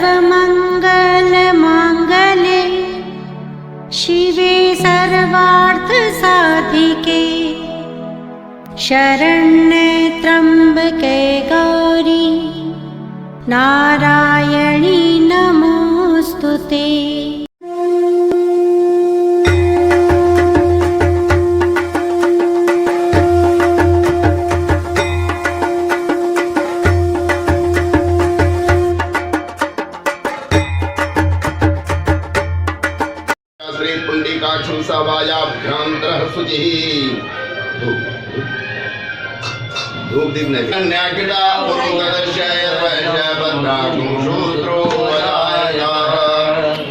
सर्वमङ्गलमाङ्गल्ये शिवे सर्वार्थसाधिके शरण्ये त्र्यम्बके गौरी नारायणी नमोऽस्तुते। पुंडिकाक्षं सवायाभ्यन्तरः शुचिः धूप दीप न्याकिटा पुरुषस्य वैश्यवन्दाकुं शूद्रो वरायाः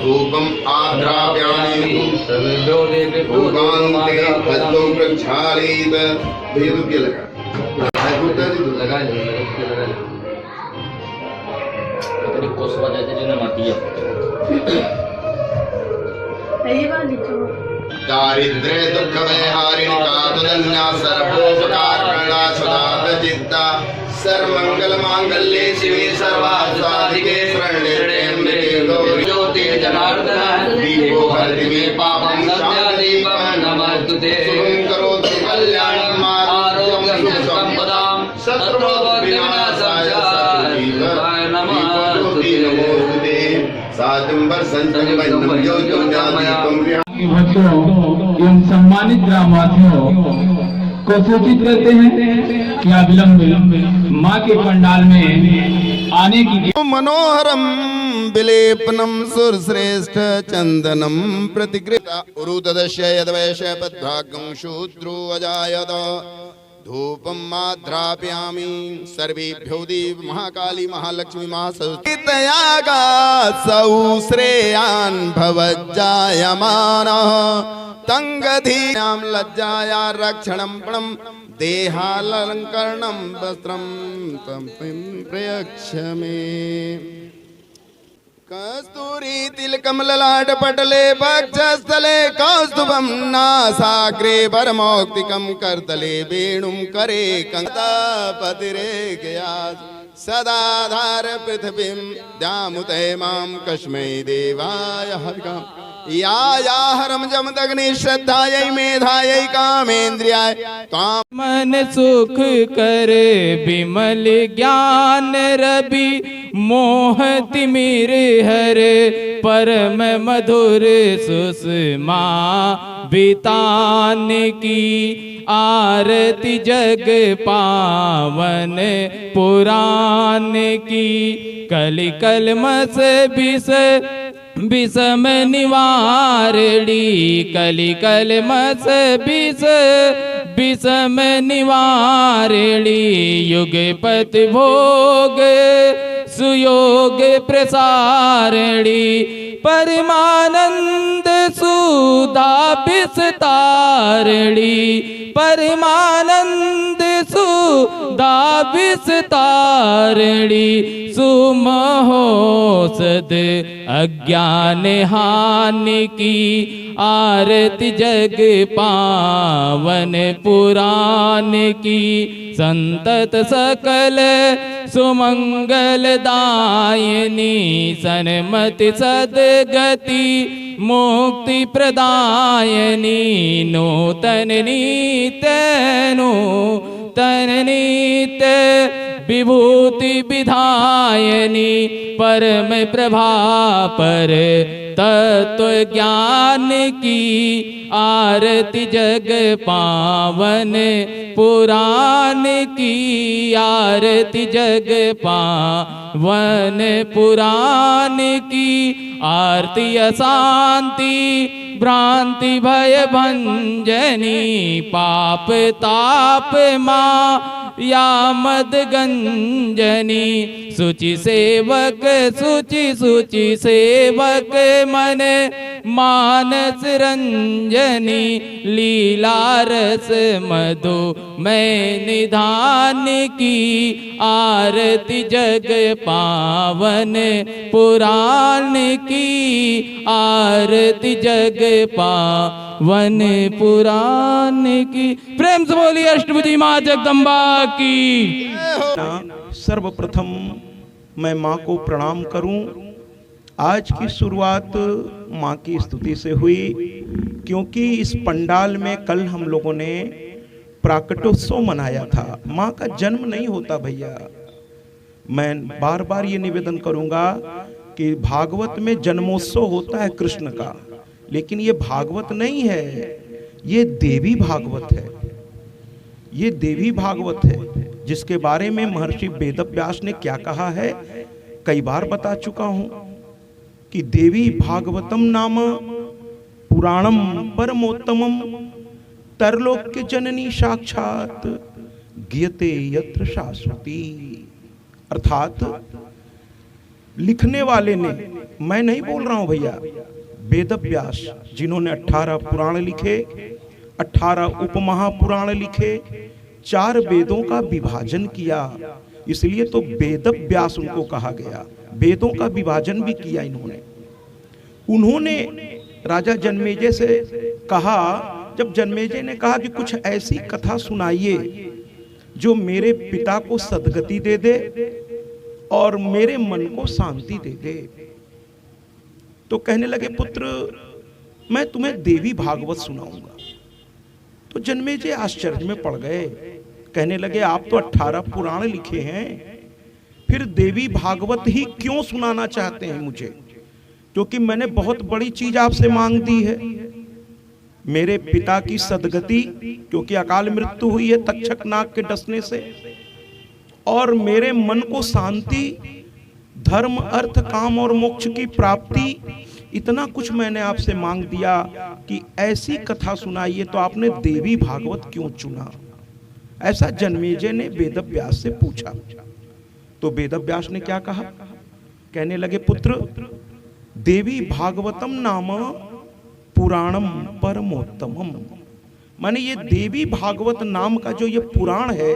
धूपम् आद्राव्यामि भूगान्ते हस्तौ प्रक्षालयेत्। भैया धूप क्या लगा दारिद्र्य दुख वैहारिणी कातुलन्या सर्वोपकारकर्णा सदा चित्ता सर्वमंगल मांगल्ये शिवे सर्वार्थसाधिके शरण्ये त्र्यम्बके गौरी ज्योति जनार्दन दीपो हरति मे पापं सत्यादीपं नमस्तुते। शुभं करोतु कल्याणं आरोग्यं संपदां शत्रुविनाशाय शिवाय नमस्ते। सातंबर संतम बंदम ज्योतिं दीपं भक्तों एवं सम्मानित ग्रामवासियों को सूचित करते हैं कि अविलंब माँ के पंडाल में आने की मनोहरम विलेपनम सुरश्रेष्ठ चंदनम प्रतिकृता उरुतदस्य यद्वैश्य पद्भागं शूद्रो अजायत धूपम माध्रापयामि सर्वेभ्यो देव महाकाली महालक्ष्मी महासरस्वती तयागा सौ श्रेयान् भवज्जायमानः तंगधीनां लज्जाया रक्षणं प्रणं देहालंकरणं वस्त्रं तं प्रयच्छमे। कस्तूरी तिलकम ललाट पटले वक्षस्थले कौस्तुभं नासाग्रे वरमौक्तिकं करतले वेणुं करे कंकतापतिरे गया सदाधार पृथ्वीं द्यामुते मां कस्मै देवाय हविकां या हरम जमदग्नि श्रद्धायै मेधायै कामेन्द्रियाय ताम मन सुख कर विमल ज्ञान रवि मोह तिमिर हर परम मधुर सुषमा बितान की आरती जग पावन पुराण की कलि कलमस बिस विषम निवारणी कलि कलमस बिस विषम निवारणी युगपत भोग सुयोग प्रसारणी परमानंद सुधा विस्तारणी परमानंद सुधा विस्तारणी सुमहोसद अज्ञान हानि की आरती जग पावन पुराण की संतत सकल सुमंगलदायिनी सन्मति सद्गति मुक्ति प्रदायिनी नूतन नित्य विभूति विधायिनी परम प्रभा पर तत्व ज्ञान की आरती जग पावन पुराण की आरती जग पावन पुराण की आरती अशांति भ्रांति भय भंजनी पाप ताप माँ या मद गंजनी सुचि सेवक सुचि सेवक मन मानस रंजनी लीला रस मधु मैं निधान की आरती जग पावन पुराण की आरती जग पावन पुराण की। प्रेम से बोली अष्टभुजी माँ जगदम्बा की। सर्वप्रथम मैं माँ को प्रणाम करूं आज की शुरुआत माँ की स्तुति से हुई, क्योंकि इस पंडाल में कल हम लोगों ने प्राकटोत्सव मनाया था। माँ का जन्म नहीं होता भैया। मैं बार बार ये निवेदन करूंगा कि भागवत में जन्मोत्सव होता है कृष्ण का, लेकिन ये भागवत नहीं है, ये देवी भागवत है। ये देवी भागवत है जिसके बारे में महर्षि वेदव्यास ने क्या कहा है, कई बार बता चुका हूं कि देवी भागवतम नाम पुराणम परमोत्तमम तरलोक्य जननी साक्षात गीयते यत्र शाश्वती। अर्थात लिखने वाले ने, मैं नहीं बोल रहा हूं भैया, वेदव्यास जिन्होंने 18 पुराण लिखे, 18 उपमहापुराण लिखे, 4 वेदों का विभाजन किया, इसलिए तो वेदव्यास उनको कहा गया। वेदों का विभाजन भी किया इन्होंने। उन्होंने राजा जन्मेजय से कहा, जब जन्मेजय ने कहा कि कुछ ऐसी कथा सुनाइए जो मेरे पिता को सद्गति दे दे और मेरे मन को शांति दे दे, तो कहने लगे पुत्र मैं तुम्हें देवी भागवत सुनाऊंगा। तो जन्मेजय आश्चर्य में पड़ गए, कहने लगे आप तो 18 पुराण लिखे हैं, फिर देवी भागवत ही क्यों सुनाना चाहते हैं मुझे, क्योंकि मैंने बहुत बड़ी चीज आपसे मांग दी है, मेरे पिता की सद्गति, क्योंकि अकाल मृत्यु हुई है तक्षक नाग के डसने से, और मेरे मन को शांति, धर्म अर्थ काम और मोक्ष की प्राप्ति, इतना कुछ मैंने आपसे मांग दिया कि ऐसी कथा सुनाइए, तो आपने देवी भागवत क्यों चुना? ऐसा जन्मेजय ने वेदव्यास से पूछा। तो वेदव्यास ने क्या कहा, कहने लगे पुत्र देवी भागवतम नाम पुराणम परमोत्तमम। माने ये देवी भागवत नाम का जो ये पुराण है,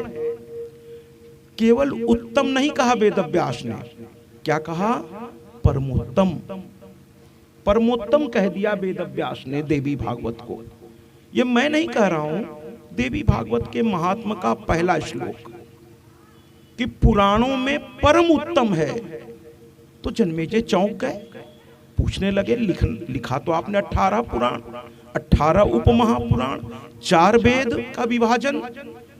केवल उत्तम नहीं कहा वेदव्यास ने, क्या कहा? परमोत्तम। परमोत्तम कह दिया वेदव्यास ने देवी भागवत को। ये मैं नहीं कह रहा हूं, देवी भागवत के महात्मा का पहला श्लोक कि पुराणों में परम उत्तम है। तो जन्मेजय चौंक गए, पूछने लगे लिखा तो आपने 18 पुराण, 18 उपमहापुराण, 4 वेद का विभाजन,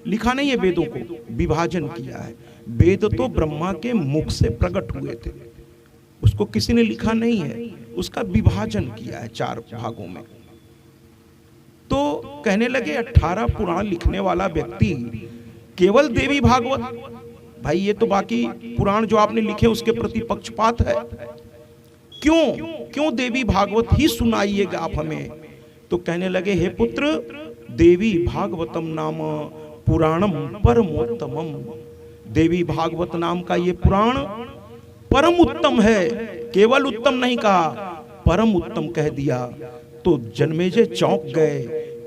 लिखा नहीं है वेदों को, विभाजन किया है। वेद तो ब्रह्मा के मुख से प्रकट हुए थे, उसको किसी ने लिखा नहीं है, उसका विभाजन किया है 4 भागों में। तो कहने लगे 18 पुराण लिखने वाला व्यक्ति केवल देवी भागवत, भाई ये तो बाकी पुराण जो आपने लिखे उसके प्रति पक्षपात है, क्यों देवी भागवत ही सुनाइएगा आप हमें? तो कहने लगे हे पुत्र देवी भागवतम नाम पुराणम परमोत्तमम। देवी भागवत नाम का ये पुराण परम उत्तम है, केवल उत्तम नहीं कहा, परम उत्तम कह दिया। तो जन्मेजय चौंक गए,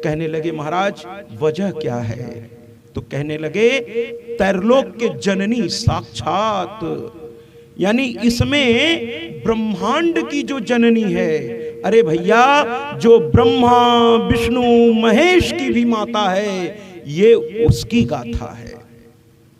कहने लगे महाराज वजह क्या है? तो कहने लगे त्रैलोक्य जननी साक्षात, यानी इसमें ब्रह्मांड की जो जननी है, अरे भैया जो ब्रह्मा विष्णु महेश की भी माता है, ये उसकी गाथा है,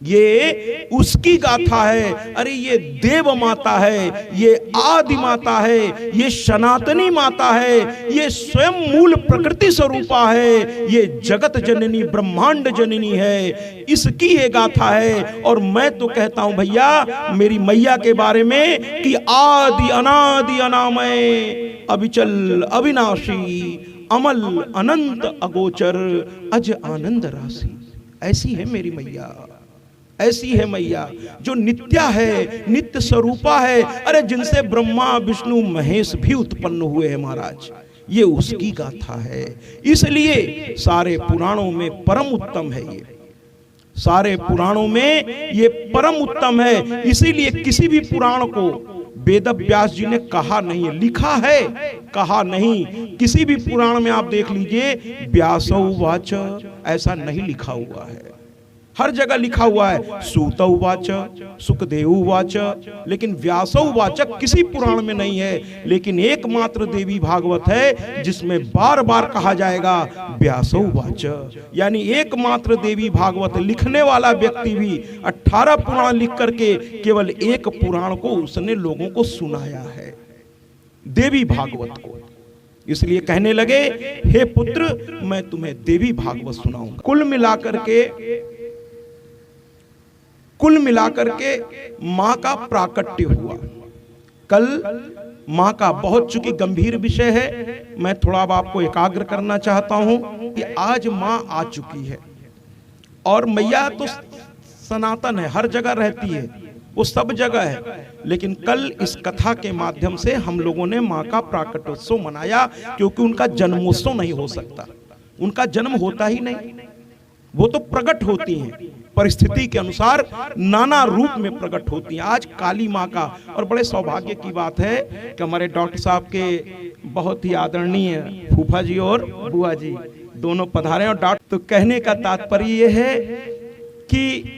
ये उसकी गाथा है। अरे ये देव माता है, ये आदि माता है, ये सनातनी माता है, ये स्वयं मूल प्रकृति स्वरूपा है, ये जगत जननी ब्रह्मांड जननी है, इसकी ये गाथा है। और मैं तो कहता हूं भैया मेरी मैया के बारे में कि आदि अनादि अनामय अविचल अविनाशी अमल अनंत अगोचर अज आनंद राशि। ऐसी है मेरी मैया, ऐसी है मैया जो नित्या है, नित्य स्वरूपा है। अरे जिनसे ब्रह्मा विष्णु महेश भी उत्पन्न हुए हैं महाराज, ये उसकी गाथा है। इसलिए सारे पुराणों में परम उत्तम है, ये सारे पुराणों में ये परम उत्तम है। इसीलिए किसी भी पुराण को वेदव्यास जी ने कहा नहीं है, लिखा है, कहा नहीं। किसी भी पुराण में आप देख लीजिए व्यासोवाच ऐसा नहीं लिखा हुआ है, हर जगह लिखा हुआ है सूतोवाच सुखदेवोवाच, लेकिन व्यासोवाच किसी पुराण में नहीं है। लेकिन एकमात्र देवी भागवत है जिसमें बार बार कहा जाएगा व्यासोवाच, यानी एकमात्र देवी भागवत। लिखने वाला व्यक्ति भी 18 पुराण लिख करके केवल एक पुराण को उसने लोगों को सुनाया है। देवी भागवत को। इसलिए कहने लगे, हे पुत्र मैं तुम्हें देवी भागवत सुनाऊंगा। कुल मिलाकर के मां का प्राकट्य हुआ। कल मां का बहुत चूंकि गंभीर विषय है, मैं थोड़ा अब आपको एकाग्र करना चाहता हूं कि आज मां आ चुकी है और मैया तो सनातन है, हर जगह रहती है, वो सब जगह है। लेकिन कल इस कथा के माध्यम से हम लोगों ने मां का प्राकट्योत्सव मनाया, क्योंकि उनका जन्मोत्सव नहीं हो सकता, उनका जन्म होता ही नहीं, वो तो प्रकट होती हैं, परिस्थिति के अनुसार नाना रूप में प्रकट होती हैं। आज काली माँ का, और बड़े सौभाग्य की बात है कि हमारे डॉक्टर साहब के बहुत ही आदरणीय फूफा जी और बुआ जी दोनों पधारे। और डॉक्टर, तो कहने का तात्पर्य ये है कि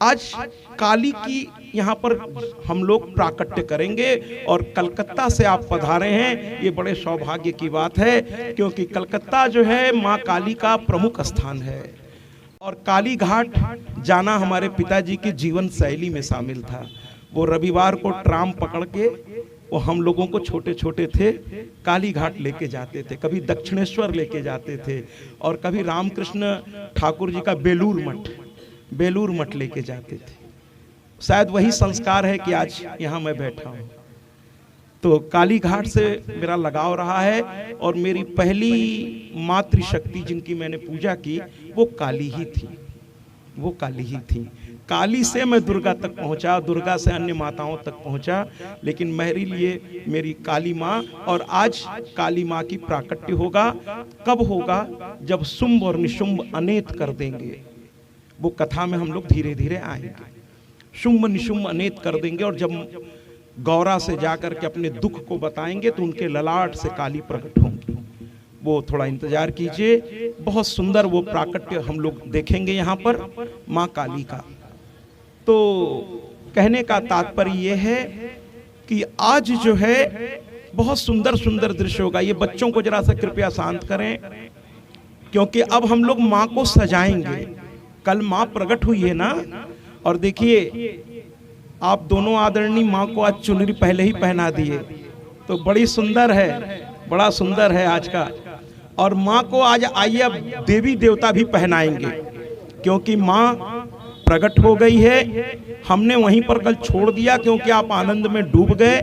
आज काली की यहाँ पर हम लोग प्राकट्य करेंगे, और कलकत्ता से आप पधारे हैं, ये बड़े सौभाग्य की बात है, क्योंकि कलकत्ता जो है माँ काली का प्रमुख स्थान है। और काली घाट जाना हमारे पिताजी की जीवन शैली में शामिल था। वो रविवार को ट्राम पकड़ के, वो हम लोगों को छोटे छोटे थे काली घाट लेके जाते थे, कभी दक्षिणेश्वर लेके जाते थे, और कभी रामकृष्ण ठाकुर जी का बेलूर मठ लेके जाते थे। शायद वही संस्कार है कि आज यहाँ मैं बैठा हूँ। तो काली घाट से मेरा लगाव रहा है, और मेरी पहली मातृशक्ति जिनकी मैंने पूजा की वो काली ही थी, वो काली ही थी। काली से मैं दुर्गा तक पहुंचा, दुर्गा से अन्य माताओं तक पहुंचा, लेकिन मेरे लिए मेरी काली माँ। और आज काली माँ की प्राकट्य होगा। कब होगा? जब शुंभ और निशुंभ अनेत कर देंगे। वो कथा में हम लोग धीरे धीरे आएंगे। शुंभ निशुंभ अनेत कर देंगे, और जब गौरा से जाकर के अपने दुख को बताएंगे तो उनके ललाट से काली प्रकट होंगी। वो थोड़ा इंतजार कीजिए, बहुत सुंदर वो प्राकट्य हम लोग देखेंगे यहाँ पर माँ काली का। तो कहने का तात्पर्य ये है कि आज जो है बहुत सुंदर सुंदर दृश्य होगा। ये बच्चों को जरा सा कृपया शांत करें, क्योंकि अब हम लोग माँ को सजाएंगे। कल माँ प्रकट हुई है ना, और देखिए आप दोनों आदरणीय माँ को आज चुनरी पहले ही पहना दिए, तो बड़ी सुंदर है, बड़ा सुंदर है आज का। और माँ को आज आइए अब देवी देवता भी पहनाएंगे, क्योंकि माँ प्रकट हो गई है। हमने वहीं पर कल छोड़ दिया, क्योंकि आप आनंद में डूब गए,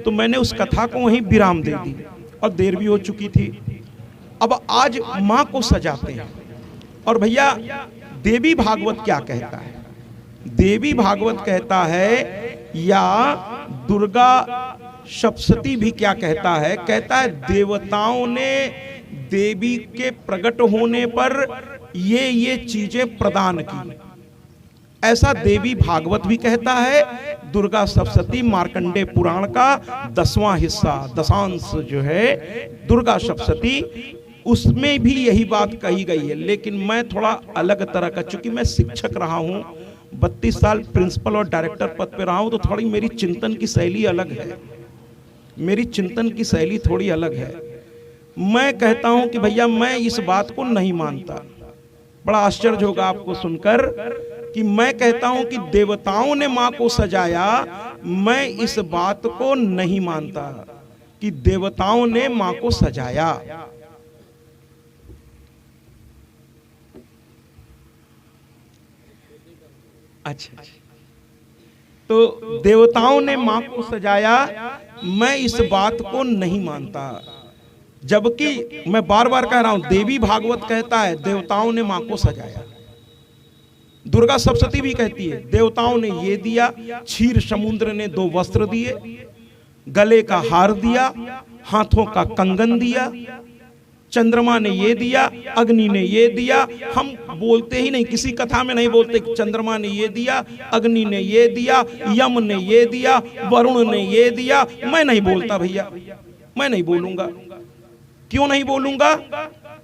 तो मैंने उस कथा को वहीं विराम दे दी, और देर भी हो चुकी थी। अब आज माँ को सजाते हैं। और भैया देवी भागवत क्या कहता है? देवी भागवत कहता है, या दुर्गा सप्तशती भी क्या कहता है? कहता है देवताओं ने देवी के प्रकट होने पर ये चीजें प्रदान की। ऐसा देवी भागवत भी कहता है। दुर्गा सप्तशती मार्कंडे पुराण का 10वां हिस्सा, दशांश जो है दुर्गा सप्तशती, उसमें भी यही बात कही गई है। लेकिन मैं थोड़ा अलग तरह का, चूंकि मैं शिक्षक रहा हूं, 32 साल प्रिंसिपल और डायरेक्टर पद पे रहा हूं, तो थोड़ी मेरी चिंतन की शैली अलग है, मेरी चिंतन की शैली थोड़ी अलग है। मैं कहता हूं कि भैया मैं इस बात को नहीं मानता। बड़ा आश्चर्य होगा आपको सुनकर कि मैं कहता हूं कि देवताओं ने मां को सजाया। मैं इस बात को नहीं मानता कि देवताओं ने मां को सजाया। अच्छा, तो देवताओं ने मां को सजाया, मैं इस बात को नहीं मानता। जबकि मैं बार बार कह रहा हूं, देवी भागवत कहता है देवताओं ने मां को सजाया। दुर्गा सप्तशती भी कहती है देवताओं ने ये दिया, क्षीर समुद्र ने 2 वस्त्र दिए, गले का हार दिया, हाथों का कंगन दिया, चंद्रमा ने ये दिया, अग्नि ने ये दिया। हम बोलते ही नहीं, किसी कथा में नहीं बोलते चंद्रमा ने ये दिया, अग्नि ने ये दिया, यम ने ये दिया, वरुण ने ये दिया। मैं नहीं बोलता भैया, मैं नहीं बोलूंगा। क्यों नहीं बोलूंगा?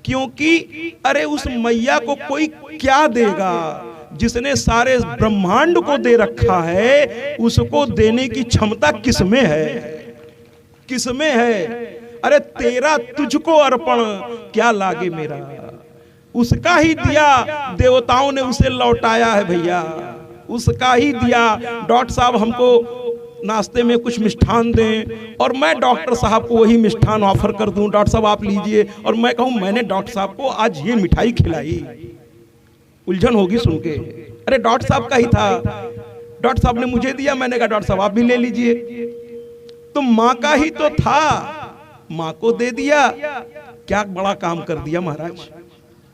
क्योंकि अरे उस मैया को कोई क्या देगा? जिसने सारे ब्रह्मांड को दे रखा है, उसको देने की क्षमता किसमें है? किसमें है? अरे तेरा तुझको अर्पण, क्या लागे मेरा। उसका ही दिया, देवताओं ने उसे लौटाया है भैया, उसका ही दिया। डॉक्टर साहब हमको नाश्ते में कुछ मिष्ठान दें और मैं डॉक्टर साहब को वही मिष्ठान ऑफर कर दूं, डॉक्टर साहब आप लीजिए, और मैं कहूं मैंने डॉक्टर साहब को आज ये मिठाई खिलाई। उलझन होगी सुन के, अरे डॉक्टर साहब का ही था, डॉक्टर साहब ने मुझे दिया, मैंने कहा डॉक्टर साहब आप भी ले लीजिए। तो माँ का ही तो था, माँ को दे दिया, क्या बड़ा काम कर दिया महाराज,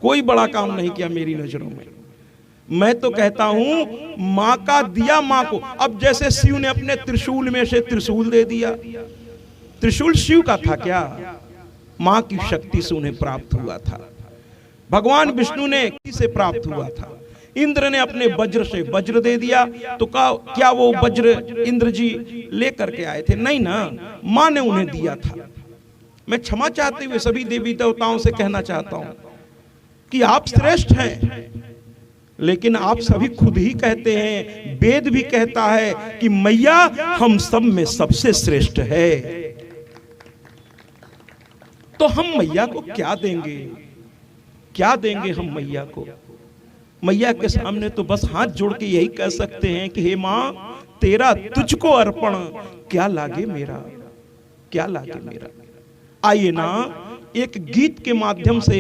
कोई बड़ा काम नहीं किया मेरी नजरों में। मैं तो कहता हूं माँ का दिया माँ को। अब जैसे शिव ने अपने त्रिशूल में से त्रिशूल दे दिया, त्रिशूल शिव का था क्या? माँ की शक्ति से उन्हें प्राप्त हुआ था। भगवान विष्णु ने किसे प्राप्त हुआ था? इंद्र ने अपने वज्र से वज्र दे दिया, तो क्या वो वज्र इंद्र जी लेकर के आए थे? नहीं ना, माँ ने उन्हें दिया था। मैं क्षमा चाहते हुए सभी देवी देवताओं से कहना चाहता हूं कि आप श्रेष्ठ हैं, लेकिन आप सभी खुद ही कहते हैं, वेद भी कहता है कि मैया हम सब में सबसे श्रेष्ठ है। तो हम मैया को क्या देंगे? क्या देंगे हम मैया को? मैया के सामने तो बस हाथ जोड़ के यही कह सकते हैं कि हे मां, तेरा तुझको अर्पण, क्या लागे मेरा, क्या लागे मेरा। आइए ना एक गीत के माध्यम से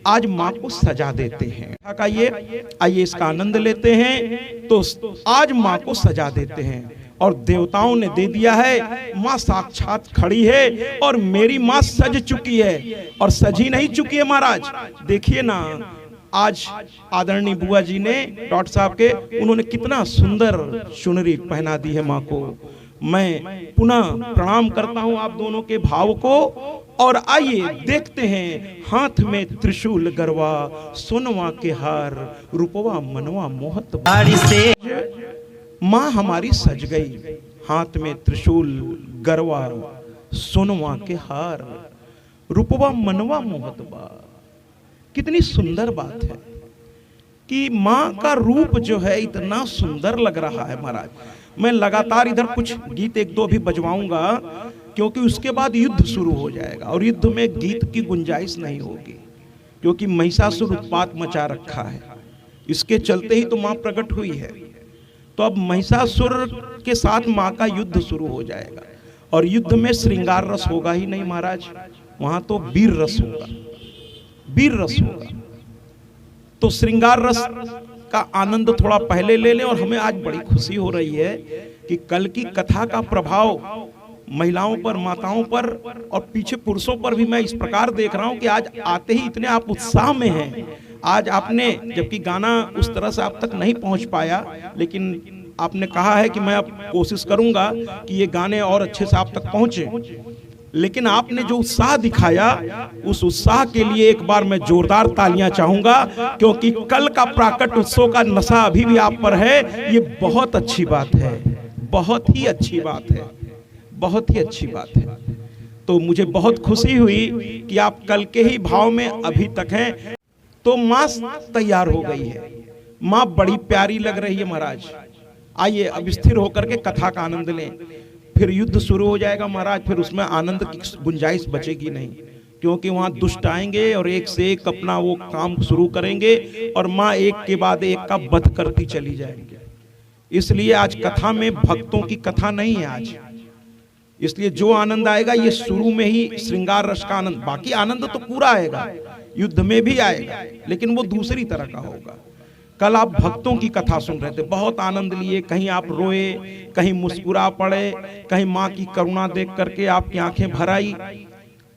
आज माँ को सजा देते हैं। आइए इसका आनंद लेते हैं। तो आज माँ को सजा देते हैं और देवताओं ने दे दिया है, माँ साक्षात खड़ी है और मेरी माँ सज चुकी है। और सजी नहीं चुकी है महाराज, देखिए ना आज आदरणीय बुआ जी ने डॉक्टर साहब के, उन्होंने कितना सुंदर चुनरी पहना दी है माँ को। मैं पुनः प्रणाम करता हूं आप दोनों के भाव को। और आइए देखते हैं, हाथ में त्रिशूल गरवा, सोनवा के हार, रूपवा मनवा मोहत से माँ हमारी सज गई। हाथ में त्रिशूल गरवा, सोनवा के हार, रूपवा मनवा मोहत बा। कितनी सुंदर बात है कि माँ का रूप जो है इतना सुंदर लग रहा है महाराज। मैं लगातार इधर कुछ गीत एक दो भी बजवाऊंगा, क्योंकि उसके बाद युद्ध शुरू हो जाएगा और युद्ध में गीत की गुंजाइश नहीं होगी, क्योंकि महिषासुर उत्पात मचा रखा है। इसके चलते ही तो माँ प्रकट हुई है। तो अब महिषासुर के साथ माँ का युद्ध शुरू हो जाएगा और युद्ध में श्रृंगार रस होगा ही नहीं महाराज, वहां तो वीर रस होगा, वीर रस होगा। तो श्रृंगार रस का आनंद थोड़ा पहले ले लें। और हमें आज बड़ी खुशी हो रही है कि कल की कथा का प्रभाव महिलाओं पर, माताओं पर और पीछे पुरुषों पर भी मैं इस प्रकार देख रहा हूं कि आज आते ही इतने आप उत्साह में हैं। आज आपने, जबकि गाना उस तरह से आप तक नहीं पहुंच पाया, लेकिन आपने कहा है कि मैं अब कोशिश करूंगा कि ये गाने और अच्छे से आप तक पहुंचे। लेकिन आपने जो उत्साह दिखाया, उस उत्साह के लिए एक बार मैं जोरदार तालियां चाहूंगा, क्योंकि कल का प्राकट उत्सव का नशा अभी भी आप पर है। ये बहुत अच्छी बात है, बहुत ही अच्छी बात है, बहुत ही अच्छी बात है। तो मुझे बहुत खुशी हुई कि आप कल के ही भाव में अभी तक हैं। तो माँ तैयार हो गई है, माँ बड़ी प्यारी लग रही है महाराज। आइए अब स्थिर होकर के कथा का आनंद लें, फिर युद्ध शुरू हो जाएगा महाराज, फिर उसमें आनंद की गुंजाइश बचेगी नहीं, क्योंकि वहां दुष्ट आएंगे और एक से एक अपना वो काम शुरू करेंगे और माँ एक के बाद एक का वध करती चली जाएंगे। इसलिए आज कथा में भक्तों की कथा नहीं है आज, इसलिए जो आनंद आएगा ये शुरू में ही श्रृंगार रस का आनंद। बाकी आनंद तो पूरा आएगा, युद्ध में भी आएगा, लेकिन वो दूसरी तरह का होगा। कल आप भक्तों की कथा सुन रहे थे, बहुत आनंद लिए, कहीं आप रोए, कहीं मुस्कुरा पड़े, कहीं माँ की करुणा देख करके आपकी आंखें भर आई।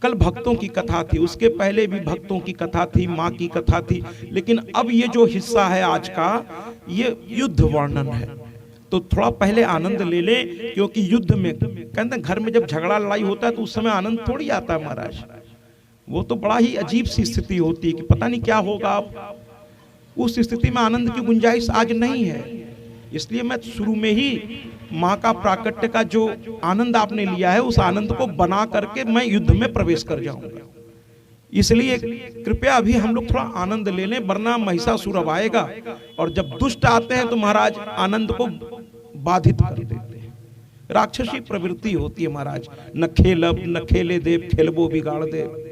कल भक्तों की कथा थी, उसके पहले भी भक्तों की कथा थी, माँ की कथा थी। लेकिन अब ये जो हिस्सा है आज का, ये युद्ध वर्णन है। तो थोड़ा पहले आनंद ले ले, क्योंकि युद्ध में कहते हैं घर में जब झगड़ा लड़ाई होता है तो उस समय आनंद थोड़ी आता है महाराज। वो तो बड़ा ही अजीब सी स्थिति होती है कि पता नहीं क्या होगा। अब उस स्थिति में आनंद की गुंजाइश आज नहीं है। इसलिए मैं शुरू में ही माँ का प्राकट्य का जो आनंद आपने लिया है, उस आनंद को बना करके मैं युद्ध में प्रवेश कर जाऊंगा। इसलिए कृपया अभी हम लोग थोड़ा आनंद ले लें, वरना महिषासुर अब आएगा और जब दुष्ट आते हैं तो महाराज आनंद को बाधित कर देते हैं। राक्षसी प्रवृत्ति होती है महाराज, न खेलब न खेले देव, खेलबो बिगाड़ देव।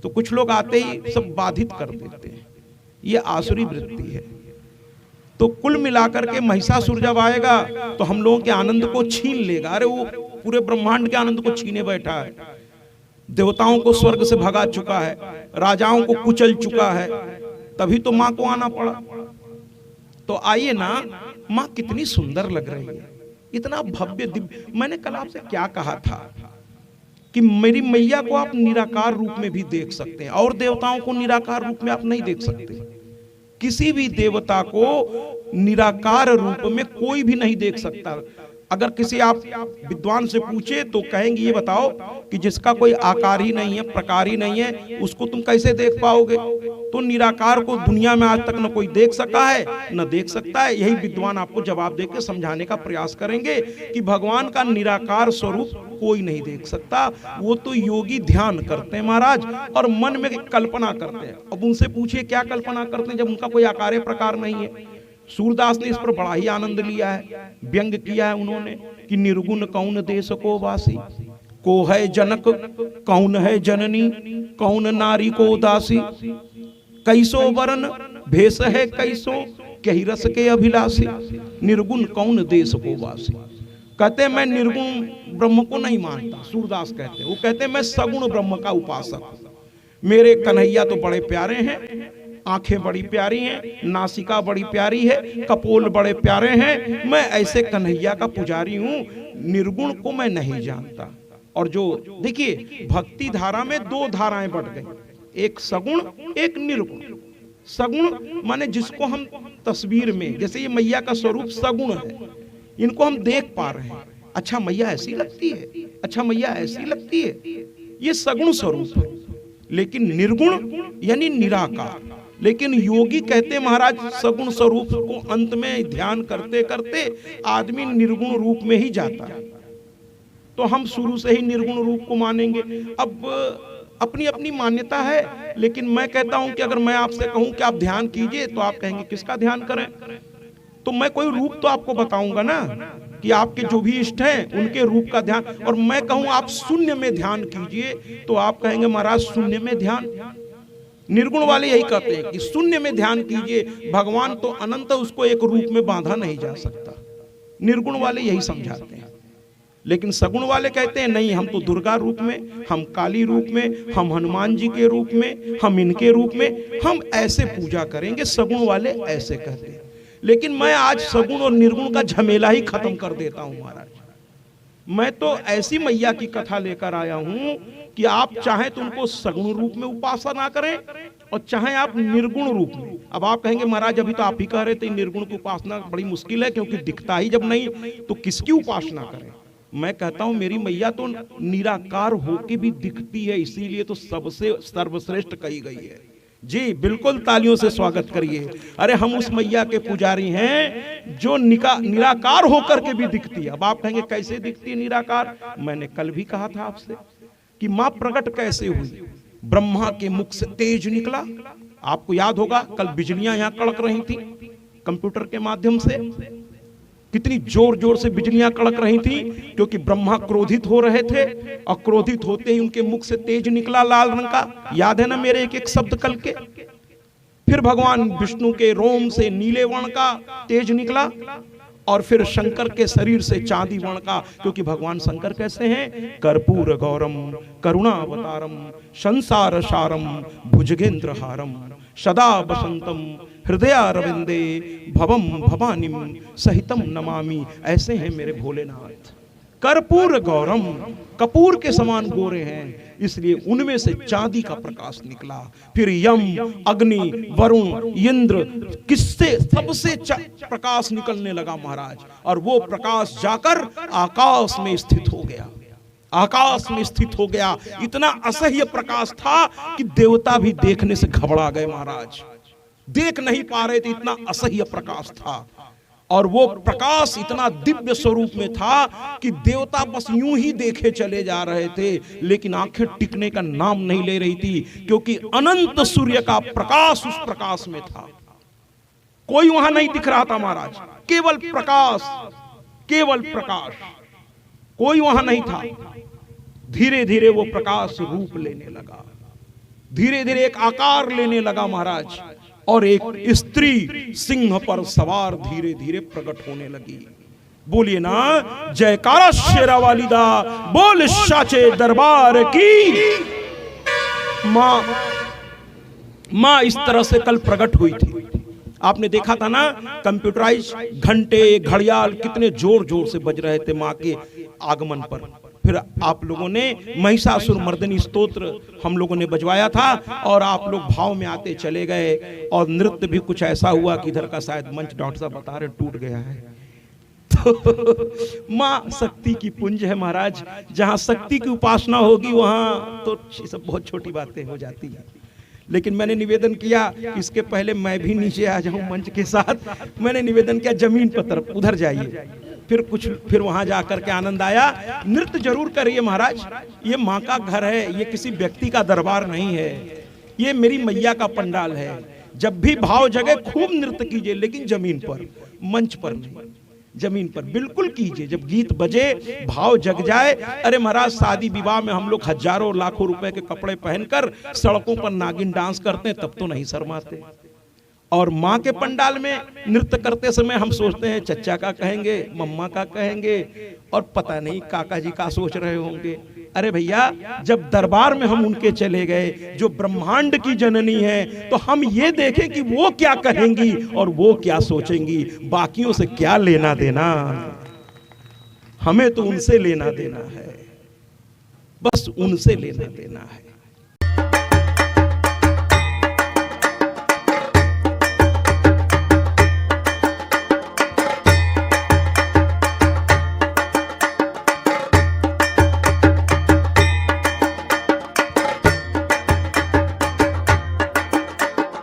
तो कुछ लोग आते ही सब बाधित कर देते हैं, ये आसुरी वृत्ति है। तो कुल मिलाकर के महिषासुर जब आएगा तो हम लोगों के आनंद को छीन लेगा। अरे वो पूरे ब्रह्मांड के आनंद को छीने बैठा है, देवताओं को स्वर्ग से भगा चुका है, राजाओं को कुचल चुका है, तभी तो माँ को आना पड़ा। तो आइए ना, माँ कितनी सुंदर लग रही है, इतना भव्य दिव्य। मैंने कल आपसे क्या कहा था कि मेरी मैया को आप निराकार रूप में भी देख सकते हैं और देवताओं को निराकार रूप में आप नहीं देख सकते। किसी भी देवता को निराकार रूप में कोई भी नहीं देख सकता। अगर किसी आप विद्वान से पूछे तो कहेंगे ये बताओ कि जिसका कोई आकार ही नहीं है, प्रकार ही नहीं है, उसको तुम कैसे देख पाओगे? तो निराकार को दुनिया में आज तक न कोई देख सका है न देख सकता है। यही विद्वान आपको जवाब देकर समझाने का प्रयास करेंगे कि भगवान का निराकार स्वरूप कोई नहीं देख सकता। वो तो योगी ध्यान करते हैं महाराज और मन में कल्पना करते हैं। अब उनसे पूछिए क्या कल्पना करते हैं जब उनका कोई आकार प्रकार नहीं है। सूरदास ने इस पर बड़ा ही आनंद लिया है, व्यंग किया है उन्होंने कि निर्गुण कौन देश को वासी, को है जनक कौन है जननी, कौन नारी को दासी, कैसो वरन भेष है कैसो, कही रस के अभिलाषी, निर्गुण कौन देश को वासी। कहते मैं निर्गुण ब्रह्म को नहीं मानता, सूरदास कहते, वो कहते मैं सगुण ब्रह्म का उपासक। मेरे कन्हैया तो बड़े प्यारे हैं, आंखें बड़ी प्यारी हैं, नासिका बड़ी प्यारी है, कपोल बड़े प्यारे हैं, मैं ऐसे कन्हैया का पुजारी हूं, निर्गुण को मैं नहीं जानता। और जो देखिए भक्ति धारा में दो धाराएं बढ़ गई, एक सगुण एक निर्गुण। सगुण माने जिसको हम तस्वीर में, जैसे ये मैया का स्वरूप सगुण है, इनको हम देख पा रहे हैं, अच्छा मैया ऐसी लगती है, अच्छा मैया ऐसी लगती है, ये सगुण स्वरूप है। लेकिन निर्गुण यानी निराकार। लेकिन योगी कहते महाराज सगुण स्वरूप को अंत में ध्यान करते करते आदमी निर्गुण रूप में ही जाता है। तो हम शुरू से ही निर्गुण रूप को मानेंगे। अब अपनी अपनी मान्यता है, लेकिन मैं कहता हूं कि अगर मैं आपसे कहूं कि आप ध्यान कीजिए तो आप कहेंगे किसका ध्यान करें? तो मैं कोई रूप तो आपको बताऊंगा ना कि आपके जो भी इष्ट हैं उनके रूप का ध्यान। और मैं कहूं आप शून्य में ध्यान कीजिए तो आप कहेंगे महाराज शून्य में ध्यान। निर्गुण वाले यही कहते हैं कि शून्य में ध्यान कीजिए, भगवान तो अनंत, उसको एक रूप में बांधा नहीं जा सकता। निर्गुण वाले यही समझाते हैं। लेकिन सगुण वाले कहते हैं नहीं, हम तो दुर्गा रूप में, हम काली रूप में, हम हनुमान जी के रूप में, हम इनके रूप में, हम ऐसे पूजा करेंगे। सगुण वाले ऐसे कहते हैं। लेकिन मैं आज सगुण और निर्गुण का झमेला ही खत्म कर देता हूं महाराज। मैं तो ऐसी मैया की कथा लेकर आया हूं कि आप चाहें तो उनको सगुण रूप में उपासना करें और चाहें आप निर्गुण रूप में। अब आप कहेंगे महाराज अभी तो आप ही कह रहे थे निर्गुण की उपासना बड़ी मुश्किल है, क्योंकि दिखता ही जब नहीं तो किसकी उपासना करें? मैं कहता हूं मेरी मैया तो निराकार होके भी दिखती है, इसीलिए तो सबसे सर्वश्रेष्ठ कही गई है। जी बिल्कुल, तालियों से स्वागत करिए। अरे हम उस मैया के पुजारी हैं जो निराकार होकर के भी दिखती है। अब आप कहेंगे कैसे दिखती है निराकार? मैंने कल भी कहा था आपसे कि मां प्रकट कैसे हुई। ब्रह्मा के मुख से तेज निकला, आपको याद होगा कल बिजलियां यहां कड़क रही थी कंप्यूटर के माध्यम से, कितनी जोर जोर से बिजलियां कड़क रही थी, क्योंकि ब्रह्मा क्रोधित हो रहे थे और क्रोधित होते ही उनके मुख से तेज निकला लाल रंग का। याद है ना मेरे एक एक शब्द कल के? फिर भगवान विष्णु के रोम से नीले वर्ण का तेज निकला और फिर शंकर के शरीर से चांदी वर्ण का, क्योंकि भगवान शंकर कैसे हैं? कर्पूर गौरम करुणावतारम संसार सारम भुजगेंद्र हारम सदा बसंतम हृदयारविंदे भवम भवानीम सहितम नमामि। ऐसे हैं मेरे भोलेनाथ। कर्पूर गौरम, कपूर के समान गोरे हैं, इसलिए उनमें से चांदी का प्रकाश निकला। फिर यम, अग्नि, वरुण, इंद्र, किससे सबसे प्रकाश निकलने लगा महाराज, और वो प्रकाश जाकर आकाश में स्थित हो गया। आकाश में स्थित हो गया। इतना असह्य प्रकाश था कि देवता भी देखने से घबरा गए महाराज, देख नहीं पा रहे थे, इतना असह्य प्रकाश था। और वो प्रकाश इतना दिव्य स्वरूप में था कि देवता बस यूं ही देखे चले जा रहे थे, लेकिन आंखें टिकने का नाम नहीं ले रही थी, क्योंकि अनंत सूर्य का प्रकाश उस प्रकाश में था। कोई वहां नहीं दिख रहा था महाराज, केवल प्रकाश, केवल प्रकाश, कोई वहां नहीं था। धीरे धीरे वो प्रकाश रूप लेने लगा, धीरे धीरे एक आकार लेने लगा महाराज। और एक स्त्री सिंह पर सवार धीरे धीरे प्रकट होने लगी। बोलिए ना जयकारा शेरा वाली दा, बोल साचे दरबार की। मां इस तरह से कल प्रकट हुई थी। आपने देखा था ना कंप्यूटराइज घंटे घड़ियाल कितने जोर जोर से बज रहे थे मां के आगमन पर। फिर आप लोगों ने महिषासुर मर्दनी स्तोत्र हम लोगों ने बजवाया था और आप लोग भाव में आते चले गए। और नृत्य भी कुछ ऐसा हुआ कि इधर का शायद मंच डॉक्टर साहब बता रहे टूट गया है। तो मां शक्ति की पुंज है महाराज, जहां शक्ति की उपासना होगी वहां तो ये सब बहुत छोटी बातें हो जाती है। लेकिन मैंने निवेदन किया कि इसके पहले मैं भी नीचे आ जाऊं मंच के साथ। मैंने निवेदन किया जमीन पर तरफ उधर जाइए। फिर वहां जाकर के आनंद आया। नृत्य जरूर करिए महाराज, ये माँ का घर है, ये किसी व्यक्ति का दरबार नहीं है, ये मेरी मैया का पंडाल है। जब भी भाव जगे खूब नृत्य कीजिए, लेकिन जमीन पर, मंच पर नहीं, जमीन पर बिल्कुल कीजिए। जब गीत बजे भाव जग जाए। अरे महाराज शादी विवाह में हम लोग हजारों लाखों रुपए के कपड़े पहनकर सड़कों पर नागिन डांस करते हैं, तब तो नहीं शर्माते। और माँ के पंडाल में नृत्य करते समय हम सोचते हैं चच्चा का कहेंगे, मम्मा का कहेंगे, और पता नहीं काका जी का सोच रहे होंगे। अरे भैया जब दरबार में हम उनके चले गए जो ब्रह्मांड की जननी है, तो हम ये देखें कि वो क्या कहेंगी और वो क्या सोचेंगी। बाकियों से क्या लेना देना, हमें तो उनसे लेना देना है, बस उनसे लेना देना है।